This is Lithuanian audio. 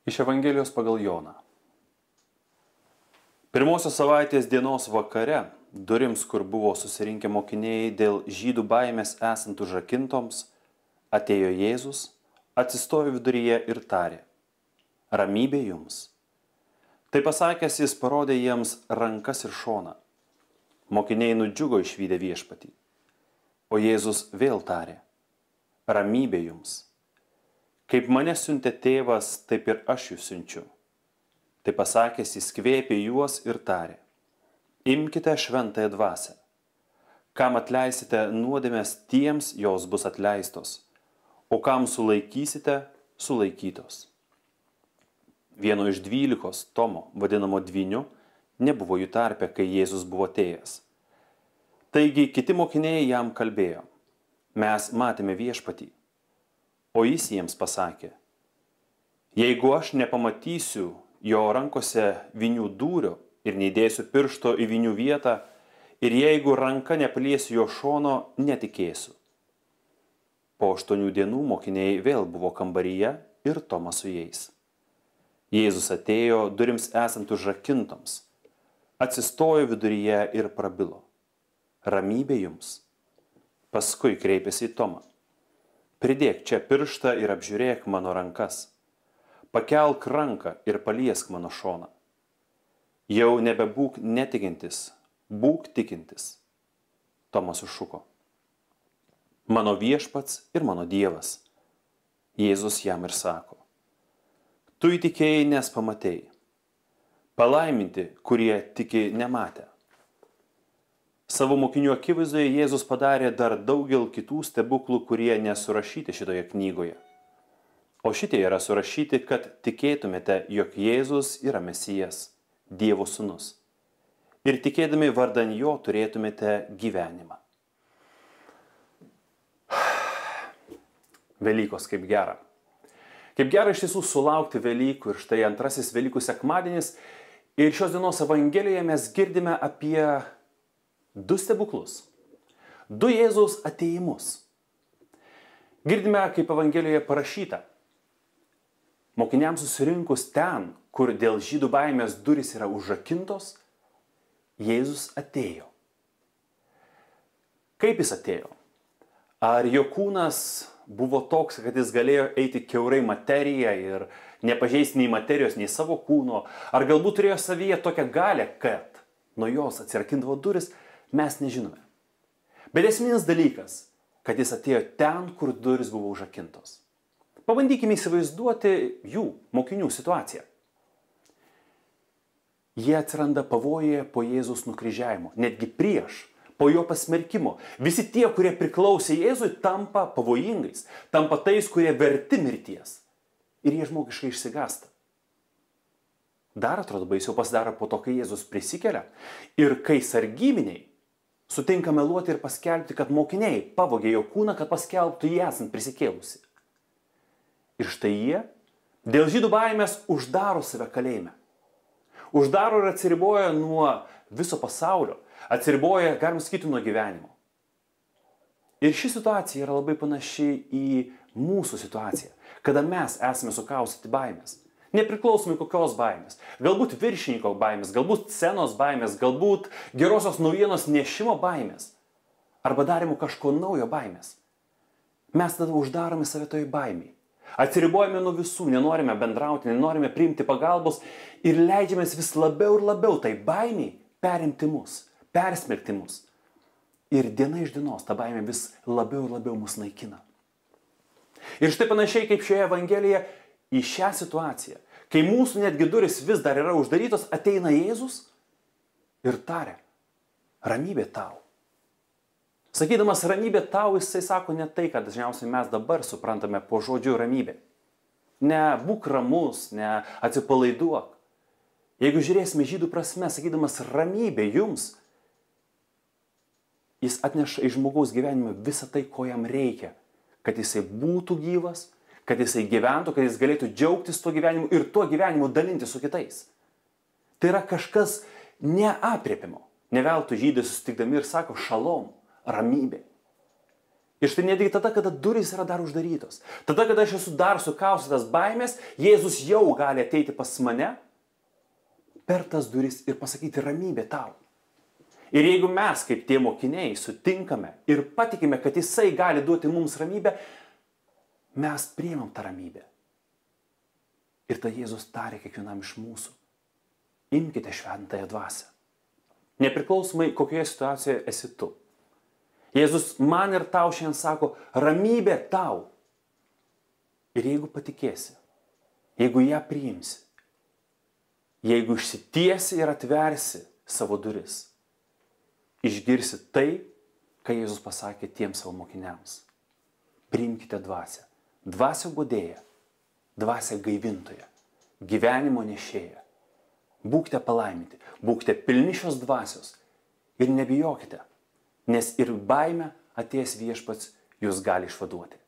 Iš Evangelijos pagal Joną. Pirmosios savaitės dienos vakare, durims, kur buvo susirinkę mokiniai dėl žydų baimės esant užrakintoms, atėjo Jėzus, atsistojo viduryje ir tarė: Ramybė jums. Tai pasakęs, jis parodė jiems rankas ir šoną. Mokiniai nudžiugo išvydę viešpatį. O Jėzus vėl tarė: Ramybė jums. Kaip mane siuntė tėvas, taip ir aš jūs siunčiu. Tai pasakęs, jis kvėpė juos ir tarė: Imkite šventąją dvasią. Kam atleisite nuodėmes, tiems jos bus atleistos, o kam sulaikysite, sulaikytos. Vieno iš 12, Tomo, vadinamo Dvyniu, nebuvo jų tarpe, kai Jėzus buvo atėjęs. Taigi kiti mokiniai jam kalbėjo: Mes matėme viešpatį. O jis jiems pasakė: Jeigu aš nepamatysiu jo rankose vynių dūrio ir neįdėsiu piršto į vynių vietą, ir jeigu ranka nepaliesiu jo šono, netikėsiu. Po 8 dienų mokiniai vėl buvo kambaryje ir Tomas su jais. Jėzus atėjo durims esant užrakintoms, atsistojo viduryje ir prabilo: Ramybė jums. Paskui kreipėsi į Tomą: Pridėk čia pirštą ir apžiūrėk mano rankas. Pakelk ranką ir paliesk mano šoną. Jau nebebūk netikintis, būk tikintis. Tomas sušuko: Mano viešpats ir mano Dievas. Jėzus jam ir sako: Tu įtikėjai, nes pamatei. Palaiminti, kurie tiki nematę. Savo mokinių akivaizdoje Jėzus padarė dar daugel kitų stebuklų, kurie nesurašyti šitoje knygoje. O šitie yra surašyti, kad tikėtumėte, jog Jėzus yra Mesijas, Dievo sūnus. Ir tikėdami vardan jo turėtumėte gyvenimą. Velykos kaip gera. Kaip gera iš tiesų sulaukti Velykų, ir štai antrasis Velykų sekmadienis. Ir šios dienos Evangelijoje mes girdime apie 2 stebuklus, 2 Jėzaus atėjimus. Girdime, kaip Evangelijoje parašyta: Mokiniams susirinkus ten, kur dėl žydų baimės durys yra užrakintos, Jėzus atėjo. Kaip jis atėjo? Ar jo kūnas buvo toks, kad jis galėjo eiti kiaurai materiją ir nepažeisti nei materijos, nei savo kūno? Ar galbūt turėjo savyje tokią galią, kad nuo jos atsirakindavo duris? Mes nežinome. Bet esminis dalykas, kad jis atėjo ten, kur durys buvo užrakintos. Pabandykime įsivaizduoti jų, mokinių situaciją. Jie atsiranda pavojuje po Jėzaus nukryžiavimo, netgi prieš, po jo pasmerkimo. Visi tie, kurie priklausė Jėzui, tampa pavojingais, tampa tais, kurie verti mirties. Ir jie žmogiškai išsigąsta. Dar atrodo baisiau pasidaro po to, kai Jėzus prisikelia ir kai sargybiniai sutinka meluoti ir paskelbti, kad mokiniai pavogė jo kūną, kad paskelbtų jį esant prisikėlusi. Ir štai jie dėl žydų baimės uždaro save kalėjime. Uždaro ir atsiriboja nuo viso pasaulio. Atsiriboja, galim sakyti, nuo gyvenimo. Ir ši situacija yra labai panaši į mūsų situaciją, kada mes esame sukaustyti baimės. Nepriklausomai kokios baimės. Galbūt viršininko baimės, galbūt scenos baimės, galbūt gerosios naujienos nešimo baimės. Arba darimo kažko naujo baimės. Mes tada uždarome save toj baimiai. Atsiribojame nuo visų, nenorime bendrauti, nenorime priimti pagalbos ir leidžiamės vis labiau ir labiau tai baimiai perimti mus, persmelkti mus. Ir diena iš dienos ta baimė vis labiau ir labiau mus naikina. Ir štai panašiai kaip šioje Evangelijoje, į šią situaciją, kai mūsų netgi duris vis dar yra uždarytos, ateina Jėzus ir taria: Ramybė tau. Sakydamas ramybė tau, jisai sako ne tai, kad dažniausiai mes dabar suprantame po žodžiu ramybė. Ne būk ramus, ne atsipalaiduok. Jeigu žiūrėsime žydų prasme, sakydamas ramybė jums, jis atneša iš žmogaus gyvenime visą tai, ko jam reikia, kad jisai būtų gyvas, kad jisai gyventų, kad jis galėtų džiaugtis tuo gyvenimu ir tuo gyvenimu dalinti su kitais. Tai yra kažkas neaprėpimo. Ne veltui žydai susitikdami ir sako šalom, ramybė. Ir štai netgi tada, kada durys yra dar uždarytos, tada, kada aš esu dar sukaustytas baimės, Jėzus jau gali ateiti pas mane per tas duris ir pasakyti ramybė tau. Ir jeigu mes, kaip tie mokiniai, sutinkame ir patikime, kad Jisai gali duoti mums ramybę, mes priimam tą ramybę. Ir tai Jėzus tarė kiekvienam iš mūsų. Imkite šventąją dvasią. Nepriklausomai, kokioje situacijoje esi tu. Jėzus man ir tau šiandien sako, ramybė tau. Ir jeigu patikėsi, jeigu ją priimsi, jeigu išsitiesi ir atversi savo duris, išgirsi tai, ką Jėzus pasakė tiems savo mokiniams. Priimkite dvasią. Dvasią guodėją, dvasią gaivintoją, gyvenimo nešėją. Būkite palaiminti, būkite pilni šios dvasios ir nebijokite, nes ir baime atėjęs Viešpats jūs gali išvaduoti.